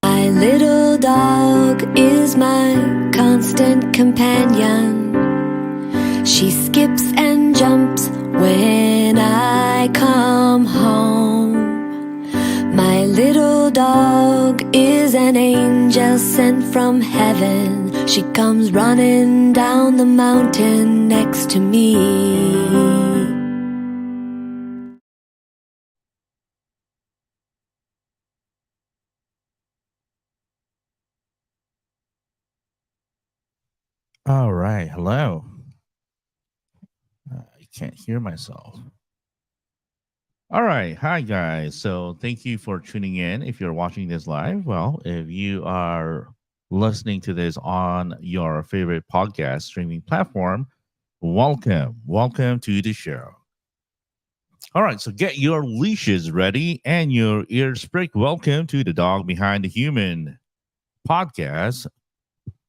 My little dog is my constant companion. She skips and jumps when I come home. My little dog is an angel sent from heaven. She comes running down the mountain next to me. All right. Hello. I can't hear myself. All right. Hi, guys. So thank you for tuning in. If you're watching this live, well, if you are listening to this on your favorite podcast streaming platform, welcome. Welcome to the show. All right. So get your leashes ready and your ears pricked. Welcome to the Dog Behind the Human podcast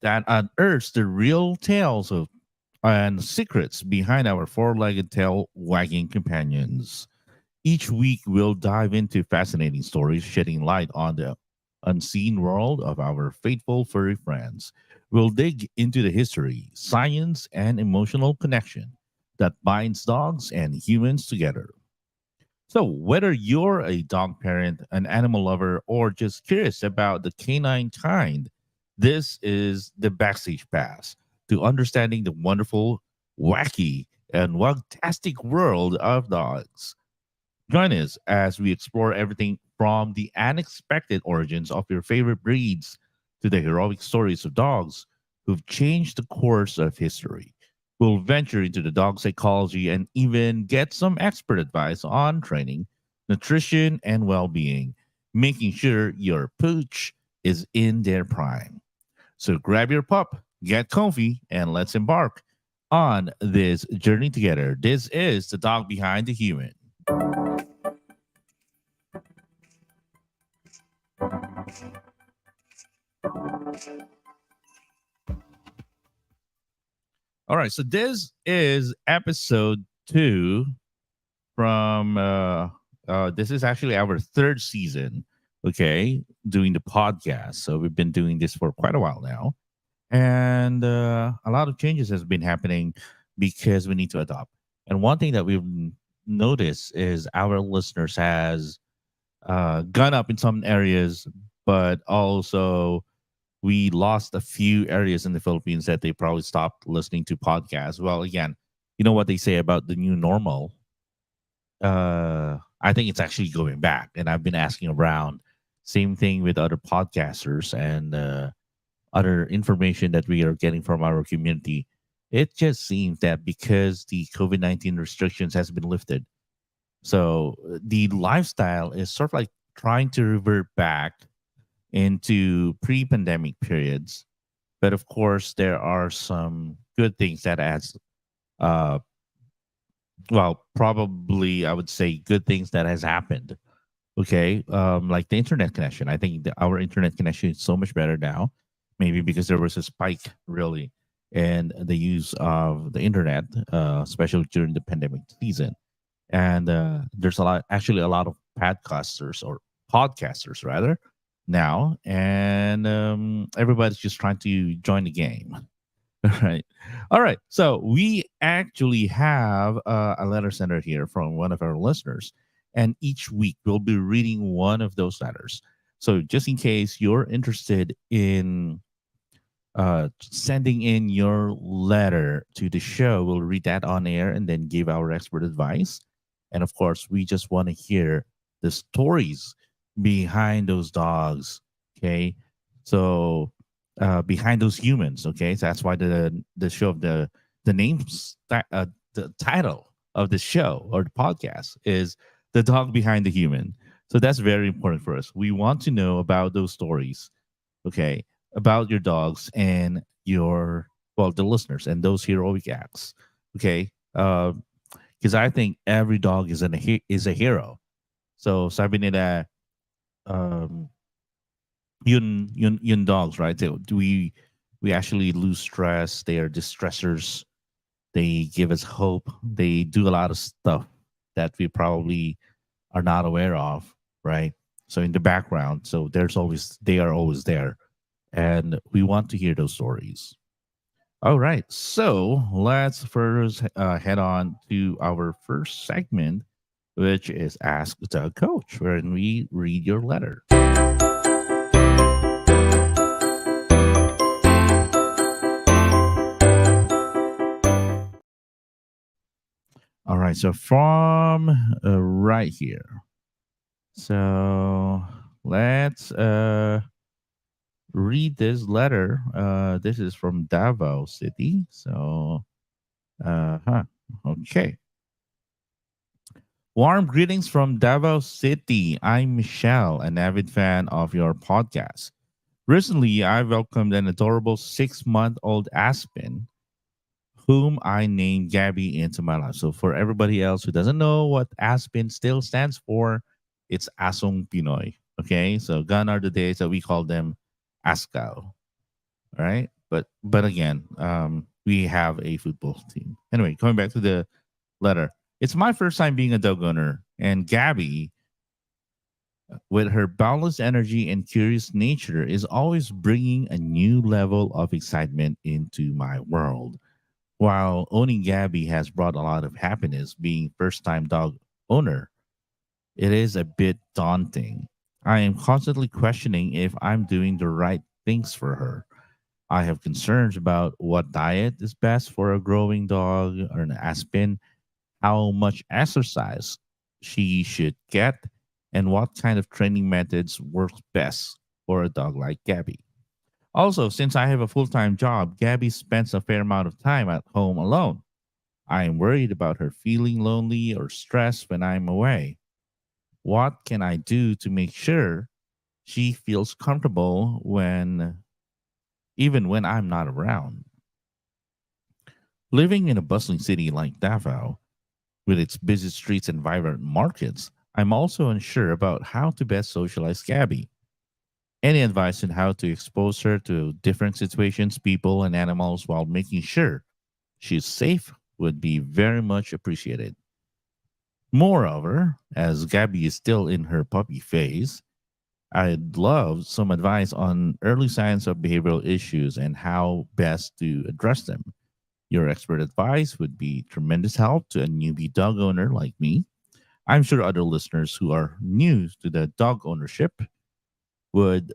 that unearths the real tales of and secrets behind our four-legged tail wagging companions. Each week, we'll dive into fascinating stories shedding light on the unseen world of our faithful furry friends. We'll dig into the history, science, and emotional connection that binds dogs and humans together. So, whether you're a dog parent, an animal lover, or just curious about the canine kind, this is the Backstage Pass to understanding the wonderful, wacky, and fantastic world of dogs. Join us as we explore everything from the unexpected origins of your favorite breeds to the heroic stories of dogs who've changed the course of history. We'll venture into the dog psychology and even get some expert advice on training, nutrition, and well being, making sure your pooch is in their prime. So grab your pup, get comfy, and let's embark on this journey together. This is the dog behind the human. All right, so this is episode 2 from this is actually our third season, okay, doing the podcast. So we've been doing this for quite a while now, and a lot of changes has been happening because we need to adopt. And one thing that we've noticed is our listeners has gone up in some areas, but also we lost a few areas in the Philippines that they probably stopped listening to podcasts. Well, again, you know what they say about the new normal. I think it's actually going back, and I've been asking around. Same thing with other podcasters and other information that we are getting from our community. It just seems that because the COVID-19 restrictions has been lifted, so the lifestyle is sort of like trying to revert back into pre-pandemic periods. But of course, there are some good things that has, uh, well, probably I would say good things that has happened. Okay, like the internet connection. I think our internet connection is so much better now. Maybe because there was a spike really in the use of the internet, especially during the pandemic season. And there's actually a lot of podcasters rather now, and everybody's just trying to join the game. Right. All right. So we actually have a letter sender here from one of our listeners, and each week we'll be reading one of those letters. So just in case you're interested in sending in your letter to the show, we'll read that on air and then give our expert advice. And of course, we just want to hear the stories behind those dogs. Okay. So behind those humans. Okay. So that's why the show of the names the title of the show or the podcast is The Dog Behind the Human. So that's very important for us. We want to know about those stories, okay, about your dogs and your, well, the listeners and those heroic acts, okay. Because I think every dog is a hero. So sabi nila, um, yun dogs, right? We actually lose stress. They are distressors. They give us hope. They do a lot of stuff that we probably are not aware of, right? So in the background, so they are always there, and we want to hear those stories. All right, so let's first head on to our first segment, which is Ask the Coach, wherein we read your letter. All right, so from right here, so let's read this letter. This is from Davao City. So, okay. Warm greetings from Davao City. I'm Michelle, an avid fan of your podcast. Recently, I welcomed an adorable 6 month old Aspen, whom I named Gabby, into my life. So, for everybody else who doesn't know what Aspen still stands for, it's Asong Pinoy. Okay, so gone are the days that we call them Askal. Right? But again, we have a football team. Anyway, coming back to the letter, it's my first time being a dog owner, and Gabby, with her boundless energy and curious nature, is always bringing a new level of excitement into my world. While owning Gabby has brought a lot of happiness, being first time dog owner, it is a bit daunting. I am constantly questioning if I'm doing the right things for her. I have concerns about what diet is best for a growing dog or an aspen, how much exercise she should get, and what kind of training methods works best for a dog like Gabby. Also, since I have a full time job, Gabby spends a fair amount of time at home alone. I am worried about her feeling lonely or stressed when I'm away. What can I do to make sure she feels comfortable even when I'm not around? Living in a bustling city like Davao, with its busy streets and vibrant markets, I'm also unsure about how to best socialize Gabby. Any advice on how to expose her to different situations, people, and animals while making sure she's safe would be very much appreciated. Moreover, as Gabby is still in her puppy phase, I'd love some advice on early signs of behavioral issues and how best to address them. Your expert advice would be tremendous help to a newbie dog owner like me. I'm sure other listeners who are new to the dog ownership would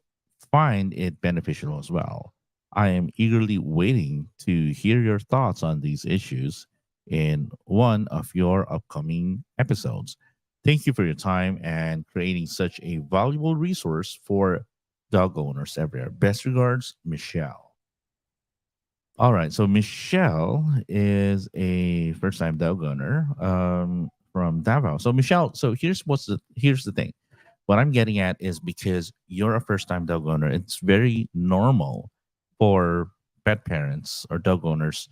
find it beneficial as well. I am eagerly waiting to hear your thoughts on these issues in one of your upcoming episodes. Thank you for your time and creating such a valuable resource for dog owners everywhere. Best regards, Michelle. All right. So Michelle is a first time dog owner from Davao. So Michelle, so here's the thing. What I'm getting at is because you're a first time dog owner, it's very normal for pet parents or dog owners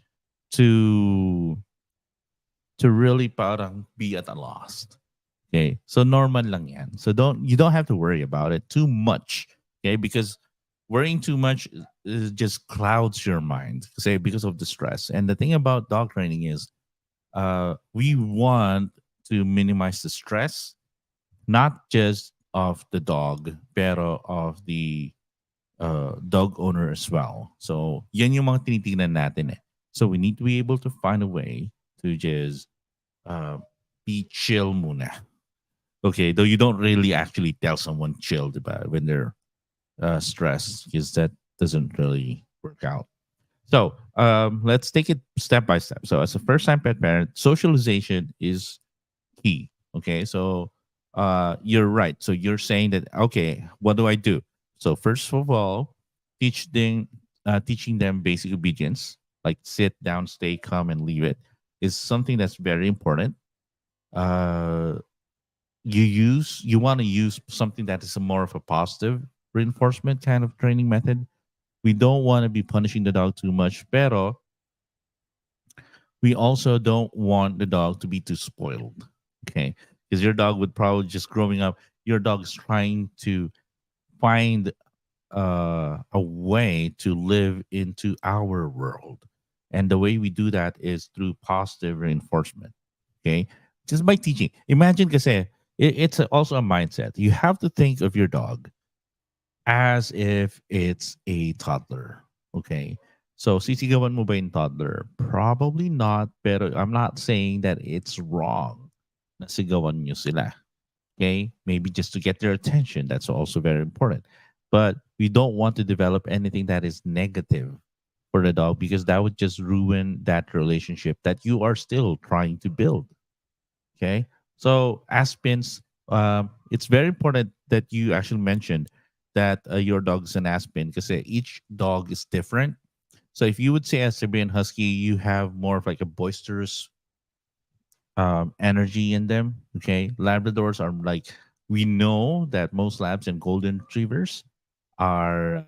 to really parang be at a loss. Okay. So normal lang yan. So you don't have to worry about it too much. Okay. Because worrying too much just clouds your mind, say, because of the stress. And the thing about dog training is we want to minimize the stress, not just of the dog, pero of the dog owner as well. So yan yung mga tinitingnan natin eh. So we need to be able to find a way to just uh, be chill muna. Okay, though you don't really actually tell someone chilled about it when they're stressed, because that doesn't really work out. So let's take it step by step. So as a first time pet parent, socialization is key. Okay, so you're right. So you're saying that, okay, what do I do? So first of all, teaching them basic obedience, like sit down, stay calm, and leave it, is something that's very important. Uh, you want to use something that is a more of a positive reinforcement kind of training method. We don't want to be punishing the dog too much, pero we also don't want the dog to be too spoiled. Okay, because your dog would probably just growing up, your dog is trying to find a way to live into our world, and the way we do that is through positive reinforcement. Okay, just by teaching. Imagine, kasi it's also a mindset. You have to think of your dog as if it's a toddler. Okay. So, sisigawan mo ba yung toddler? Probably not, pero I'm not saying that it's wrong na sigawan nyo sila. Okay. Maybe just to get their attention. That's also very important. But we don't want to develop anything that is negative for the dog, because that would just ruin that relationship that you are still trying to build. Okay. So, Aspens, it's very important that you actually mentioned that your dog is an Aspen, because each dog is different. So, if you would say a Siberian Husky, you have more of like a boisterous energy in them. Okay. Labradors are like, we know that most labs and golden retrievers are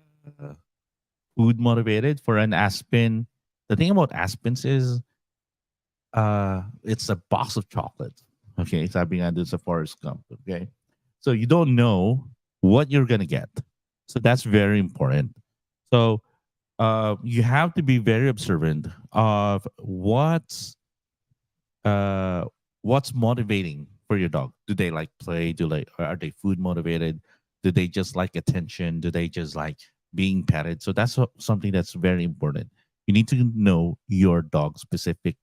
food motivated. For an Aspen, the thing about Aspens is it's a box of chocolate. Okay, sabi nga dun sa Forrest Gump. Okay, so you don't know what you're gonna get. So that's very important. So you have to be very observant of uh, what's motivating for your dog. Do they like play? Are they food motivated? Do they just like attention? Do they just like being petted? So that's something that's very important. You need to know your dog specific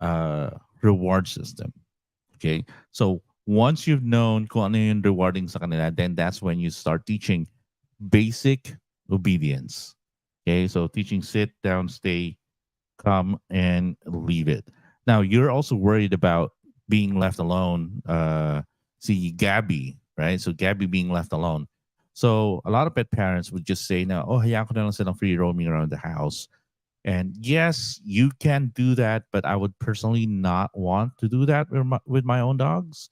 uh, reward system. Okay. So once you've known kung ano yung rewarding sa kanila, then that's when you start teaching basic obedience. Okay. So teaching sit down, stay, come, and leave it. Now you're also worried about being left alone. See Gabby, right? So Gabby being left alone. So a lot of pet parents would just say, "Now, oh, hayaan ko na lang silang free roaming around the house." And yes, you can do that, but I would personally not want to do that with my own dogs.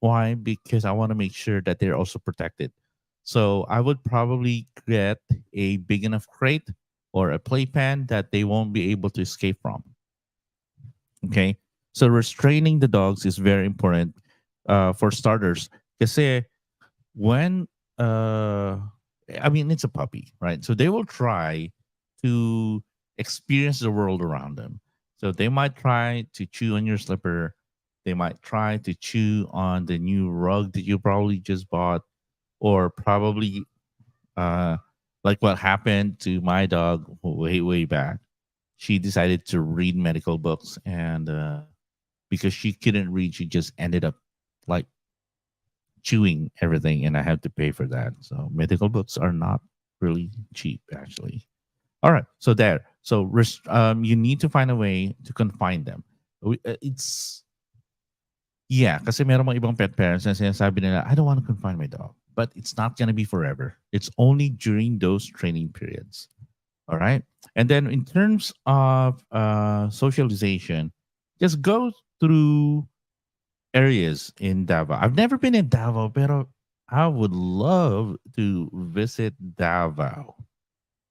Why? Because I want to make sure that they're also protected. So I would probably get a big enough crate or a playpen that they won't be able to escape from. Okay. So restraining the dogs is very important for starters. Kasi when, I mean, it's a puppy, right? So they will try to experience the world around them. So they might try to chew on your slipper. They might try to chew on the new rug that you probably just bought, or probably uh, like what happened to my dog way back. She decided to read medical books, and because she couldn't read, she just ended up like chewing everything, and I had to pay for that. So medical books are not really cheap, actually. All right, so there. So you need to find a way to confine them. It's yeah, kasi meron mga ibang pet parents na sinasabi nila, I don't want to confine my dog. But it's not going to be forever. It's only during those training periods. All right. And then in terms of socialization, just go through areas in Davao. I've never been in Davao, pero I would love to visit Davao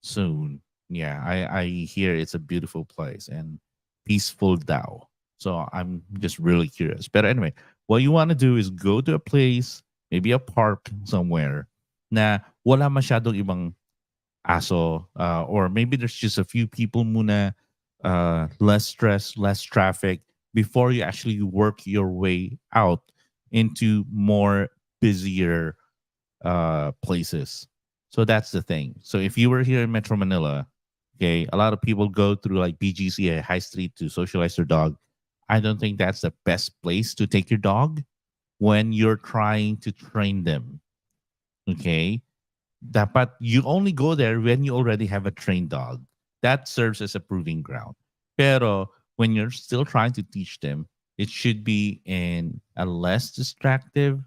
soon. Yeah, I hear it's a beautiful place and peaceful Dao. So I'm just really curious. But anyway, what you want to do is go to a place, maybe a park somewhere na wala masyadong ibang aso, or maybe there's just a few people muna, less stress, less traffic before you actually work your way out into more busier places. So that's the thing. So if you were here in Metro Manila, okay, a lot of people go through like BGC at High Street to socialize their dog. I don't think that's the best place to take your dog when you're trying to train them. Okay, dapat you only go there when you already have a trained dog. That serves as a proving ground. Pero when you're still trying to teach them, it should be in a less distracted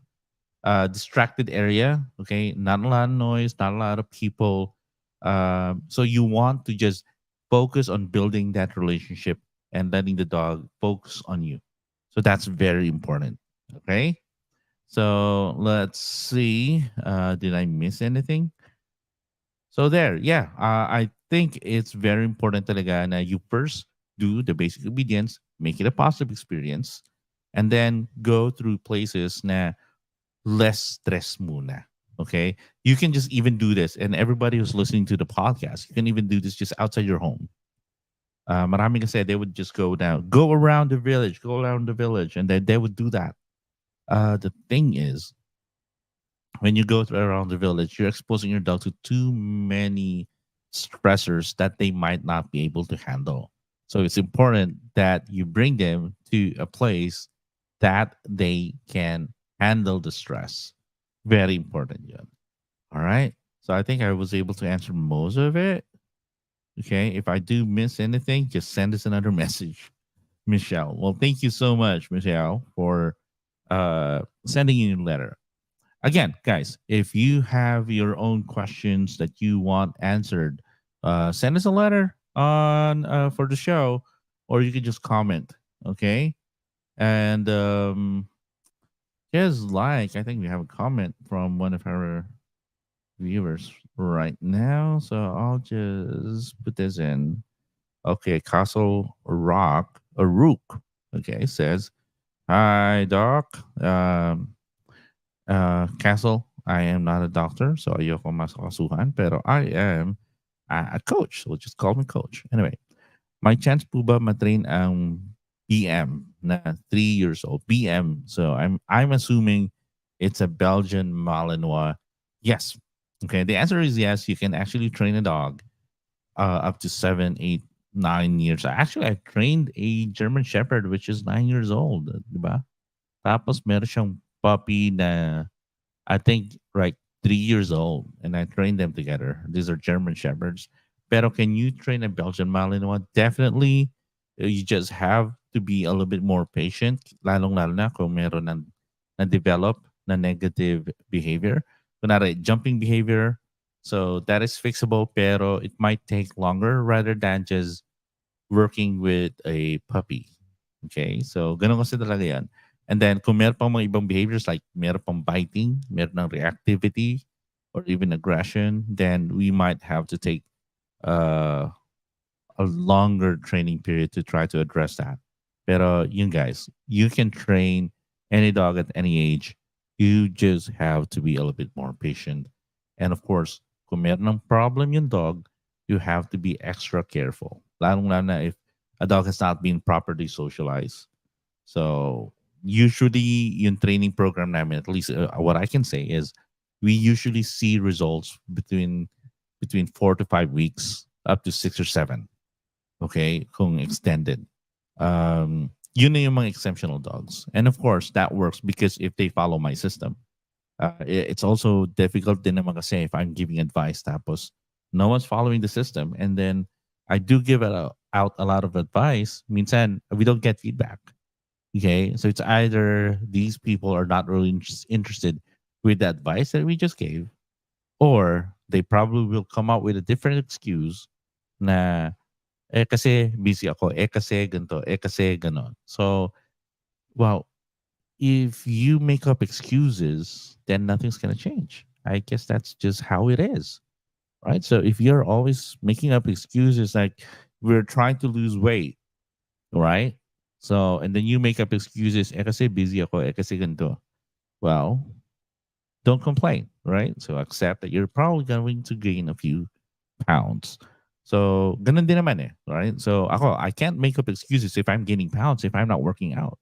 area. Okay, not a lot of noise, not a lot of people. So you want to just focus on building that relationship and letting the dog focus on you. So that's very important. Okay. So let's see. Did I miss anything? So there, yeah. I think it's very important talaga na you first do the basic obedience, make it a positive experience, and then go through places na less stress muna. Okay? You can just even do this, and everybody who's listening to the podcast, you can even do this just outside your home. Marami kasi they would just go around the village, go around the village, and then they would do that. The thing is, when you go around the village, you're exposing your dog to too many stressors that they might not be able to handle. So it's important that you bring them to a place that they can handle the stress. Very important, yeah. All right. So I think I was able to answer most of it. Okay. If I do miss anything, just send us another message, Michelle. Well, thank you so much, Michelle, for sending in your letter. Again, guys, if you have your own questions that you want answered, send us a letter on for the show, or you can just comment. Okay, and just like I think we have a comment from one of our viewers right now, so I'll just put this in. Okay, Castle Rock, a Rook. Okay, says, "Hi, Doc. Castle, I am not a doctor, so ayoko masakasuhan, pero I am a coach. So just call me coach. Anyway, my chance po ba matrain ang BM na 3 years old? BM. So I'm assuming it's a Belgian Malinois. Yes. Okay. The answer is yes. You can actually train a dog up to 7, 8, 9 years. Actually, I trained a German Shepherd, which is 9 years old. Diba? Tapos meron siyang puppy na I think like 3 years old, and I trained them together. These are German Shepherds. Pero can you train a Belgian Malinois? Definitely. You just have to be a little bit more patient, lalong-lalo na kung meron na develop na negative behavior. Kunwari, jumping behavior. So that is fixable, pero it might take longer rather than just working with a puppy. Okay? So, ganun kasi talaga yan. And then, kung meron pang mga ibang behaviors like meron pang biting, meron ng reactivity, or even aggression, then we might have to take uh, a longer training period to try to address that. Pero yun guys, you can train any dog at any age. You just have to be a little bit more patient. And of course, kung meron ng problem yung dog, you have to be extra careful. Lalong-lalo na if a dog has not been properly socialized. So usually yung training program namin, at least what I can say is we usually see results between 4 to 5 weeks up to 6 or 7. Okay, kung extended. Yun na yung mga exceptional dogs. And of course, that works because if they follow my system. It's also difficult din naman kasi if I'm giving advice tapos no one's following the system and then I do give out a lot of advice, minsan we don't get feedback. Okay, so it's either these people are not really interested with the advice that we just gave, or they probably will come up with a different excuse na kasi busy ako, kasi ganito, kasi ganon. So, well, if you make up excuses, then nothing's going to change. I guess that's just how it is, right? So if you're always making up excuses like we're trying to lose weight, right? So, and then you make up excuses, kasi busy ako, kasi ganito. Well, don't complain, right? So accept that you're probably going to gain a few pounds. So, ganun din naman eh, right? So, ako, I can't make up excuses if I'm gaining pounds if I'm not working out.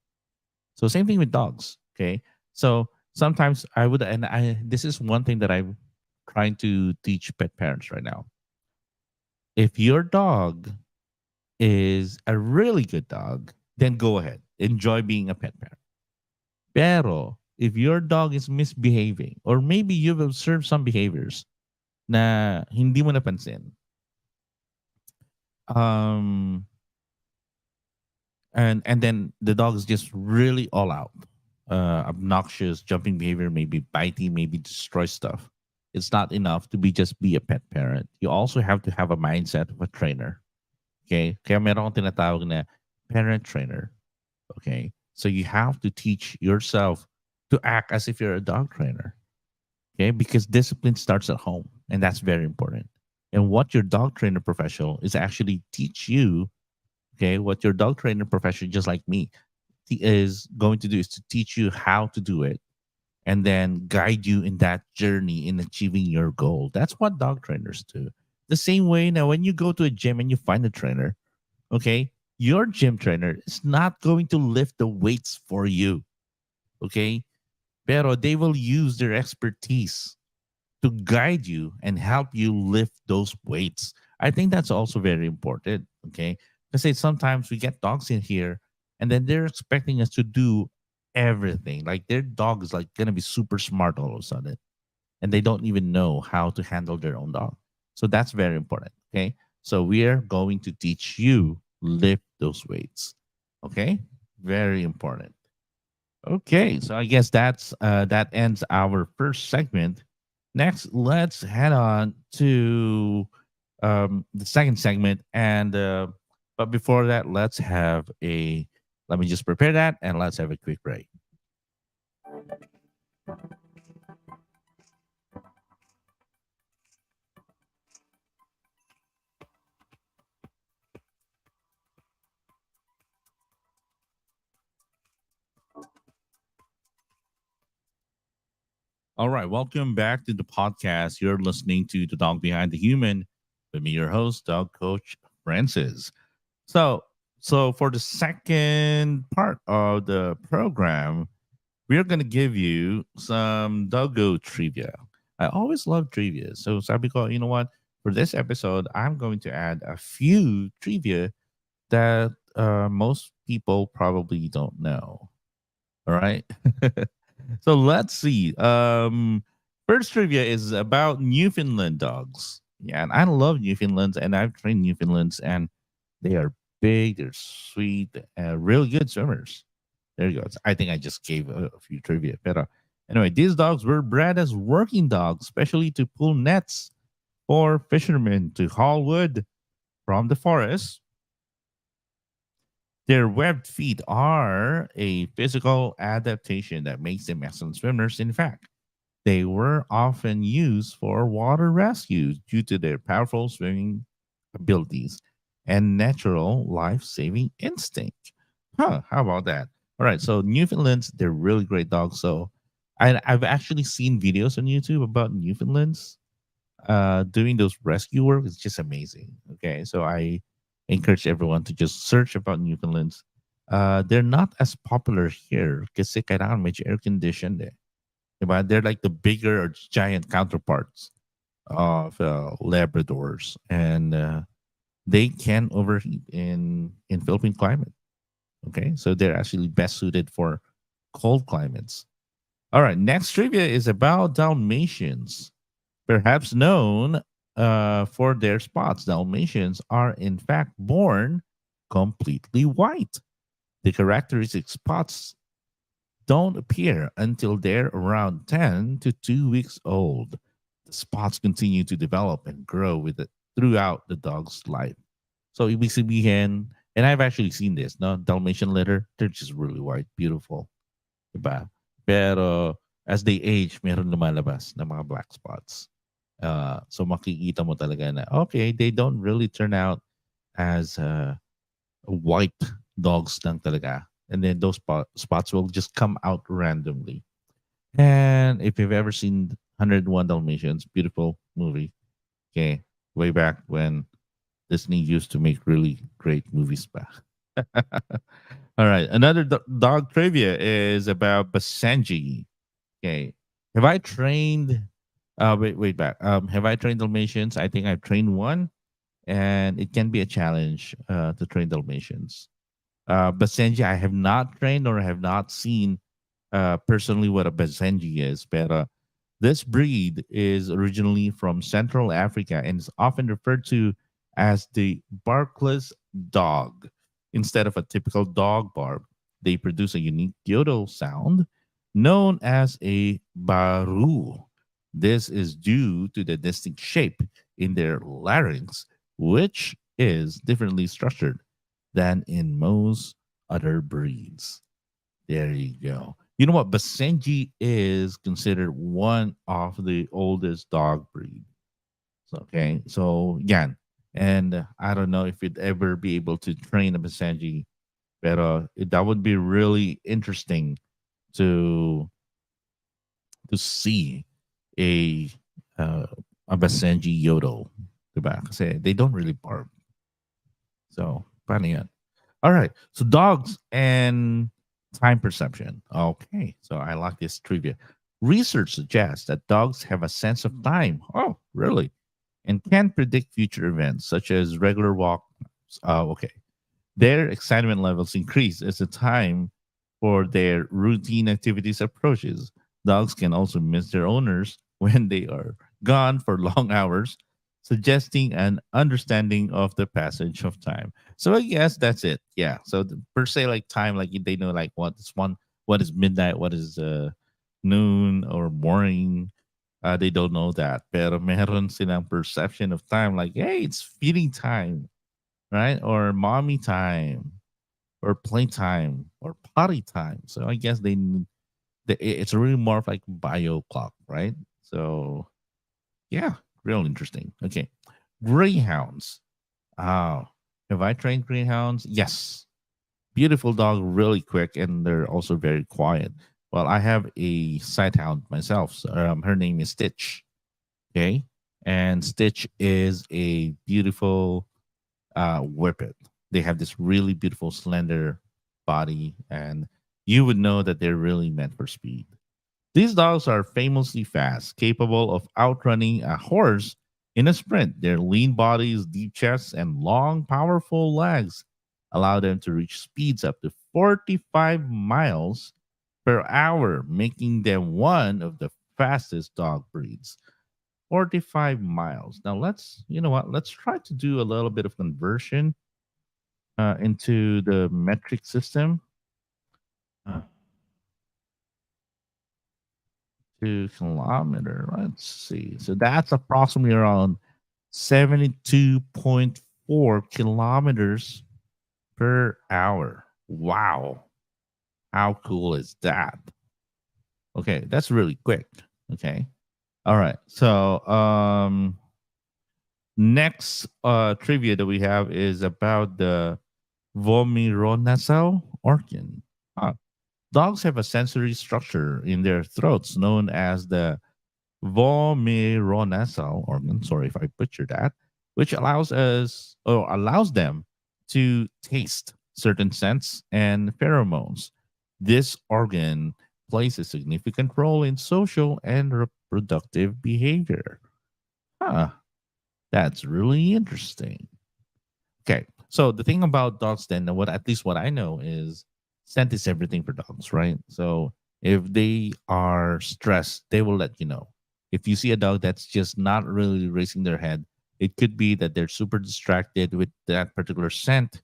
So, same thing with dogs, okay? So, sometimes I would, and this is one thing that I'm trying to teach pet parents right now. If your dog is a really good dog, then go ahead. Enjoy being a pet parent. Pero, if your dog is misbehaving, or maybe you've observed some behaviors na hindi mo napansin, um, and then the dog is just really all out, obnoxious, jumping behavior, maybe biting, maybe destroy stuff. It's not enough to be a pet parent. You also have to have a mindset of a trainer. Okay, kaya meron akong tinatawag na parent trainer. Okay, so you have to teach yourself to act as if you're a dog trainer. Okay, because discipline starts at home, and that's very important. And what your dog trainer professional is actually teach you, okay, what your dog trainer professional, just like me, is going to do is to teach you how to do it and then guide you in that journey in achieving your goal. That's what dog trainers do. The same way now, when you go to a gym and you find a trainer, okay, your gym trainer is not going to lift the weights for you, okay? Pero they will use their expertise to guide you and help you lift those weights. I think that's also very important, okay? Because sometimes we get dogs in here and then they're expecting us to do everything. Like their dog is like going to be super smart all of a sudden and they don't even know how to handle their own dog. So that's very important, okay? So we are going to teach you lift those weights, okay? Very important. Okay, so I guess that ends our first segment. Next, let's head on to the second segment, and but before that, let's have a let me just prepare that, and let's have a quick break. All right, welcome back to the podcast. You're listening to The Dog Behind the Human with me, your host, Dog Coach Francis. So, so for the second part of the program, we're going to give you some doggo trivia. I always love trivia. So, sabi ko, you know what? For this episode, I'm going to add a few trivia that most people probably don't know. All right. So let's see. First trivia is about Newfoundland dogs. Yeah, and I love Newfoundlands, and I've trained Newfoundlands, and they are big, they're sweet, really good swimmers. There you go. I think I just gave a few trivia. But anyway, these dogs were bred as working dogs, especially to pull nets for fishermen to haul wood from the forest. Their webbed feet are a physical adaptation that makes them excellent swimmers. In fact, they were often used for water rescue due to their powerful swimming abilities and natural life saving instinct. Huh, how about that? All right, so Newfoundlands, they're really great dogs. So I've actually seen videos on YouTube about Newfoundlands doing those rescue work. It's just amazing. Okay, so I encourage everyone to just search about Newfoundlands. They're not as popular here kasi kailangan medyo air conditioned eh. Diba? They're like the bigger or giant counterparts of Labradors, and they can overheat in Philippine climate. Okay, so they're actually best suited for cold climates. All right, next trivia is about Dalmatians. Perhaps known for their spots, Dalmatians are in fact born completely white. The characteristic spots don't appear until they're around 10 to 2 weeks old. The spots continue to develop and grow with it throughout the dog's life. So ibig sabihin, and I've actually seen this, no Dalmatian litter, they're just really white, beautiful. diba? Pero as they age, meron lumalabas na mga black spots. So makikita mo talaga na, okay, they don't really turn out as white dogs lang talaga. And then those spots will just come out randomly. And if you've ever seen 101 Dalmatians, beautiful movie, okay, way back when Disney used to make really great movies back. All right, another dog trivia is about Basenji. Okay, have I trained? Wait back. Have I trained Dalmatians? I think I've trained one, and it can be a challenge to train Dalmatians. Basenji, I have not trained or have not seen personally what a Basenji is, but this breed is originally from Central Africa and is often referred to as the barkless dog. Instead of a typical dog bark, they produce a unique yodel sound known as a baru. This is due to the distinct shape in their larynx, which is differently structured than in most other breeds. There you go. You know what? Basenji is considered one of the oldest dog breed. So, okay. So, yan. And I don't know if you'd ever be able to train a Basenji, but that would be really interesting to see a uh, a Basenji yodel. Diba? Kasi they don't really bark. So, paano yan? All right. So dogs and time perception. Okay. So I like this trivia. Research suggests that dogs have a sense of time. Oh, really? And can predict future events such as regular walks. Okay. Their excitement levels increase as the time for their routine activities approaches. Dogs can also miss their owners when they are gone for long hours, suggesting an understanding of the passage of time. So I guess that's it. Yeah. So per se, like time, like they know like what is midnight, what is noon or morning. They don't know that. Pero meron silang perception of time like, hey, it's feeding time, right? Or mommy time, or playtime, or potty time. So I guess it's really more of like bio clock, right? So yeah, real interesting. Okay, greyhounds. Oh, have I trained greyhounds? Yes. Beautiful dog, really quick, and they're also very quiet. Well, I have a sighthound myself. So, her name is Stitch. Okay, and Stitch is a beautiful whippet. They have this really beautiful, slender body, and you would know that they're really meant for speed. These dogs are famously fast, capable of outrunning a horse in a sprint. Their lean bodies, deep chests, and long, powerful legs allow them to reach speeds up to 45 miles per hour, making them one of the fastest dog breeds. 45 miles. Now you know what? Let's try to do a little bit of conversion into the metric system. Uh, to kilometer. Let's see. So that's approximately around 72.4 kilometers per hour. Wow. How cool is that? Okay, that's really quick. Okay. All right. So next trivia that we have is about the vomironasal organ. Huh. Dogs have a sensory structure in their throats known as the vomeronasal organ. Sorry if I butchered that, which allows them to taste certain scents and pheromones. This organ plays a significant role in social and reproductive behavior. Huh, that's really interesting. Okay, so the thing about dogs, then, what at least what I know is scent is everything for dogs, right? So if they are stressed, they will let you know. If you see a dog that's just not really raising their head, it could be that they're super distracted with that particular scent,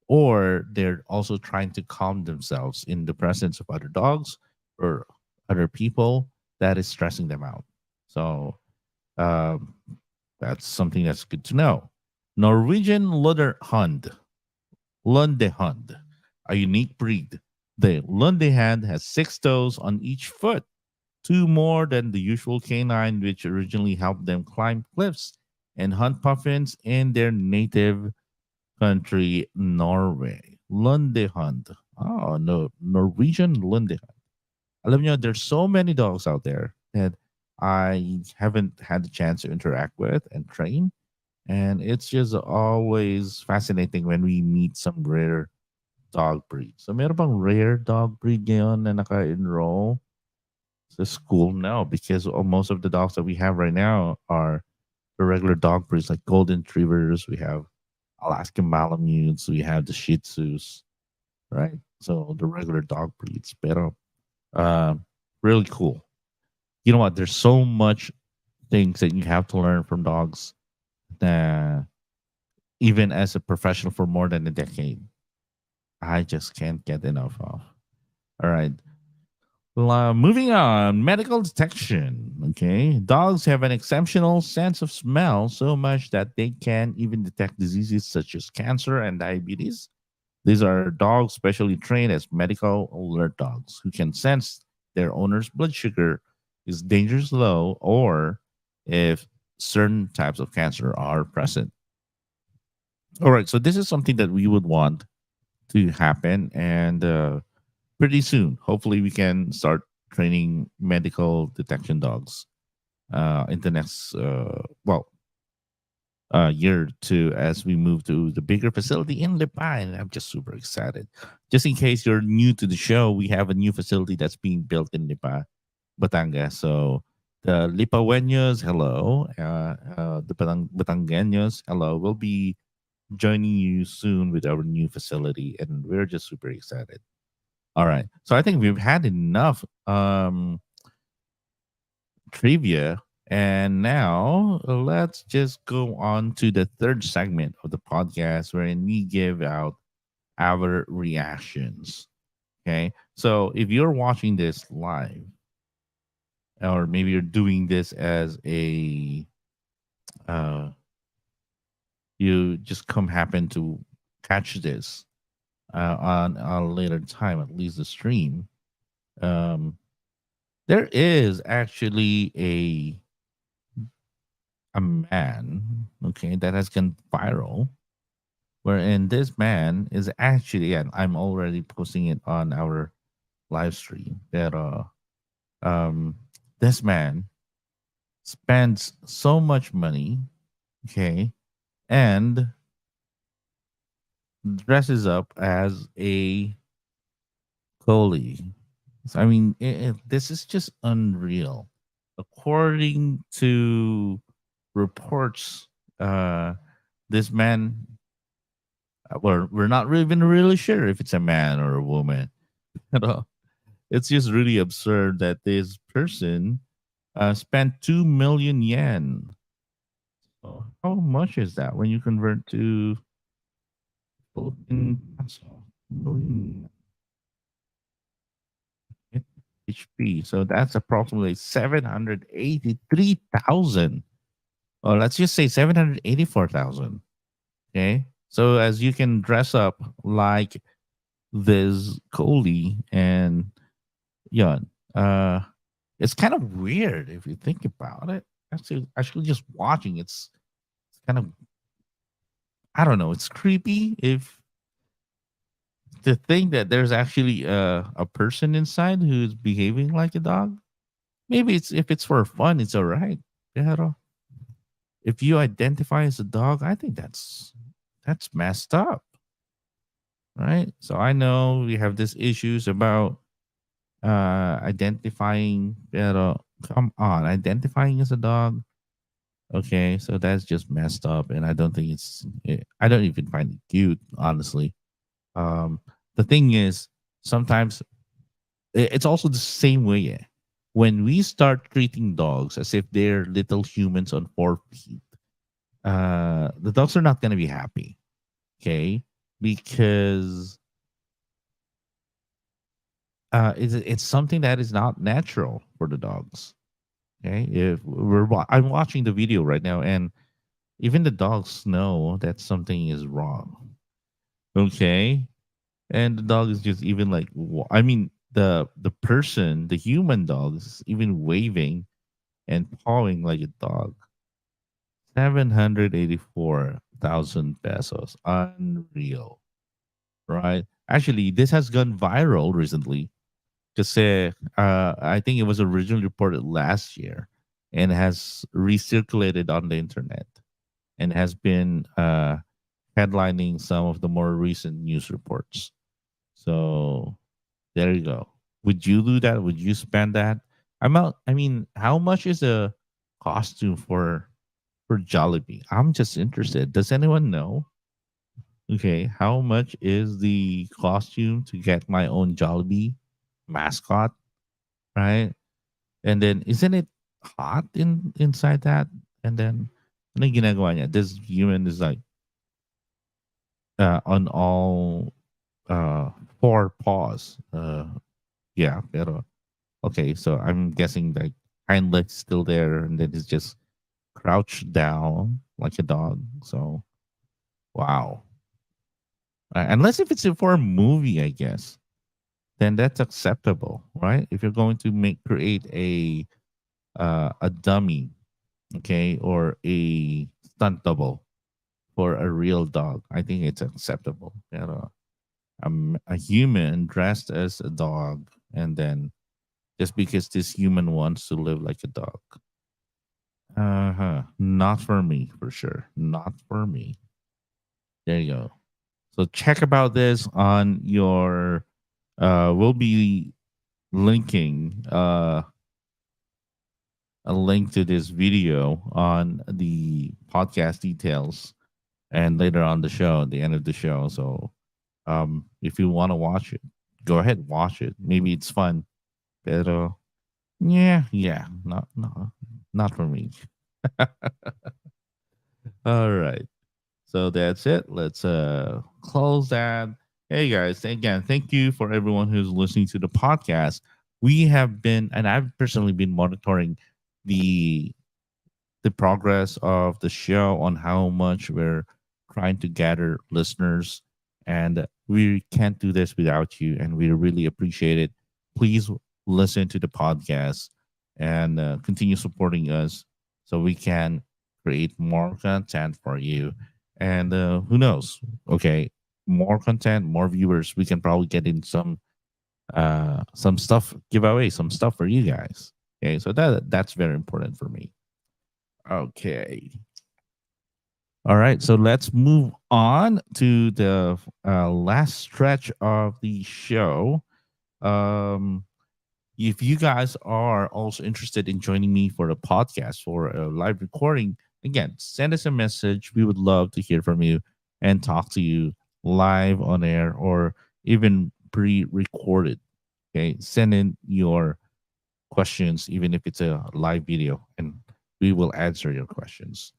or they're also trying to calm themselves in the presence of other dogs or other people that is stressing them out. So um, that's something that's good to know. Norwegian Lunderhund, a unique breed. The Lundy Hand has 6 toes on each foot, two more than the usual canine, which originally helped them climb cliffs and hunt puffins in their native country, Norway. Lundehund. Oh, no. Norwegian Lundehund. Alam nyo, there's so many dogs out there that I haven't had the chance to interact with and train. And it's just always fascinating when we meet some rare dog breed. So meron bang rare dog breed ngayon na naka-enroll sa school? No, because most of the dogs that we have right now are the regular dog breeds like golden retrievers. We have Alaskan Malamutes. We have the Shih Tzus, right? So the regular dog breeds. Pero uh, really cool. You know what? There's so much things that you have to learn from dogs that even as a professional for more than a decade, I just can't get enough of. All right. Well, moving on, medical detection. Okay, dogs have an exceptional sense of smell, so much that they can even detect diseases such as cancer and diabetes. These are dogs specially trained as medical alert dogs who can sense their owner's blood sugar is dangerously low or if certain types of cancer are present. All right, so this is something that we would want to happen, and pretty soon, hopefully, we can start training medical detection dogs in the next year or two as we move to the bigger facility in Lipa, and I'm just super excited. Just in case you're new to the show, we have a new facility that's being built in Lipa, Batangas. So the Lipaweños, hello. The Batangueños, hello. We'll be joining you soon with our new facility, and we're just super excited. All right. So I think we've had enough trivia. And now let's just go on to the third segment of the podcast wherein we give out our reactions. Okay. So if you're watching this live, or maybe you're doing this as a, uh, you just come happen to catch this on a later time, at least the stream, um, there is actually a man, okay, that has gone viral, wherein this man is actually, and I'm already posting it on our live stream, that this man spends so much money, okay, and dresses up as a collie. So, I mean, this is just unreal. According to reports, this man, we're not even really sure if it's a man or a woman. You know, it's just really absurd that this person spent 2 million yen. So how much is that when you convert to Philippine peso? HP. So that's approximately 783,000. Or let's just say 784,000. Okay. So as you can dress up like this Coley, and yeah, it's kind of weird if you think about it. Actually just watching it's kind of, I don't know, it's creepy if to think that there's actually a person inside who's behaving like a dog. Maybe it's if it's for fun, it's all right. Pero if you identify as a dog, I think that's messed up, right? So I know we have these issues about identifying. Pero come on, identifying as a dog. Okay, so that's just messed up, and I don't think I don't even find it cute, honestly. Um, the thing is, sometimes it's also the same way. Yeah. When we start treating dogs as if they're little humans on 4 feet, the dogs are not going to be happy. Okay, because it's something that is not natural for the dogs. Okay, if I'm watching the video right now, and even the dogs know that something is wrong. Okay, and the dog is just even like I mean the person, the human dog is even waving and pawing like a dog. 784,000 pesos. Unreal, right? Actually, this has gone viral recently. Kasi I think it was originally reported last year and has recirculated on the internet and has been headlining some of the more recent news reports. So there you go. Would you do that? Would you spend that? I mean, how much is a costume for Jollibee? I'm just interested. Does anyone know? Okay, how much is the costume to get my own Jollibee mascot? Right, and then isn't it hot inside that? And then ano yung ginagawa niya? This human is like on all uh four paws. Yeah, pero okay, so I'm guessing like hind legs still there, and then he's just crouched down like a dog. So wow. Unless if it's for a movie, I guess, then that's acceptable, right? If you're going to make create a dummy, okay, or a stunt double for a real dog, I think it's acceptable. Pero a human dressed as a dog, and then just because this human wants to live like a dog, not for me for sure. Not for me. There you go. So check about this on your. We'll be linking a link to this video on the podcast details and later on the show, at the end of the show. So if you want to watch it, go ahead, watch it. Maybe it's fun. Pero yeah, not for me. All right. So that's it. Let's close that. Hey guys, again, thank you for everyone who's listening to the podcast. We have been, and I've personally been monitoring the the progress of the show on how much we're trying to gather listeners, and we can't do this without you, and we really appreciate it. Please listen to the podcast and continue supporting us so we can create more content for you. And who knows? Okay, more content, more viewers. We can probably get in some stuff, give away some stuff for you guys. Okay, so that's very important for me. Okay. All right, so let's move on to the last stretch of the show. Um, if you guys are also interested in joining me for a podcast for a live recording, again, send us a message. We would love to hear from you and talk to you live on air or even pre-recorded. Okay, send in your questions, even if it's a live video, and we will answer your questions.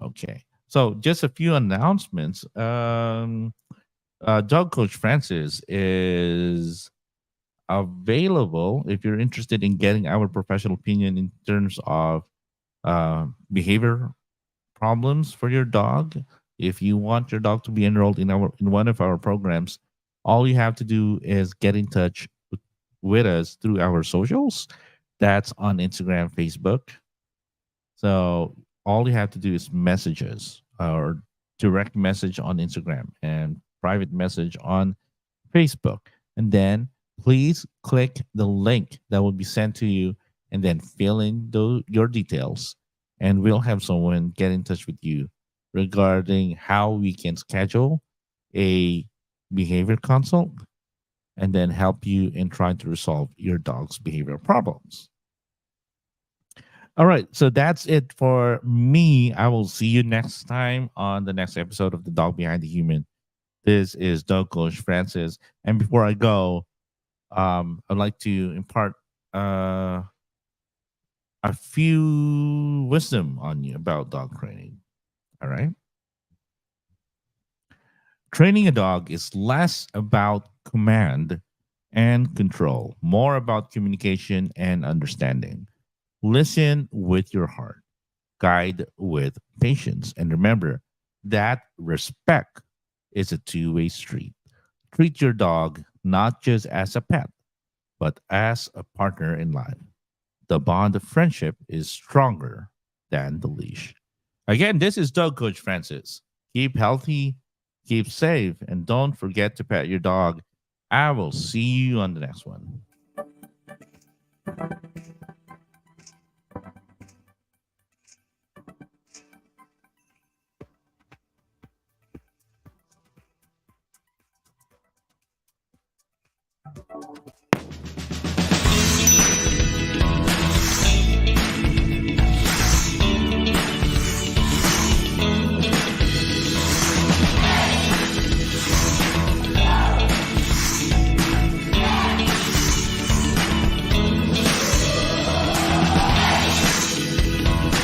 Okay, so just a few announcements. Dog Coach Francis is available if you're interested in getting our professional opinion in terms of behavior problems for your dog. If you want your dog to be enrolled in one of our programs, all you have to do is get in touch with us through our socials. That's on Instagram, Facebook. So all you have to do is messages or direct message on Instagram and private message on Facebook. And then please click the link that will be sent to you and then fill in your details. And we'll have someone get in touch with you regarding how we can schedule a behavior consult and then help you in trying to resolve your dog's behavioral problems. All right, so that's it for me. I will see you next time on the next episode of The Dog Behind the Human. This is Dog Coach Francis. And before I go, I'd like to impart a few wisdom on you about dog training. All right. Training a dog is less about command and control, more about communication and understanding. Listen with your heart, guide with patience, and remember that respect is a two-way street. Treat your dog not just as a pet, but as a partner in life. The bond of friendship is stronger than the leash. Again, this is Dog Coach Francis. Keep healthy, keep safe, and don't forget to pet your dog. I will see you on the next one.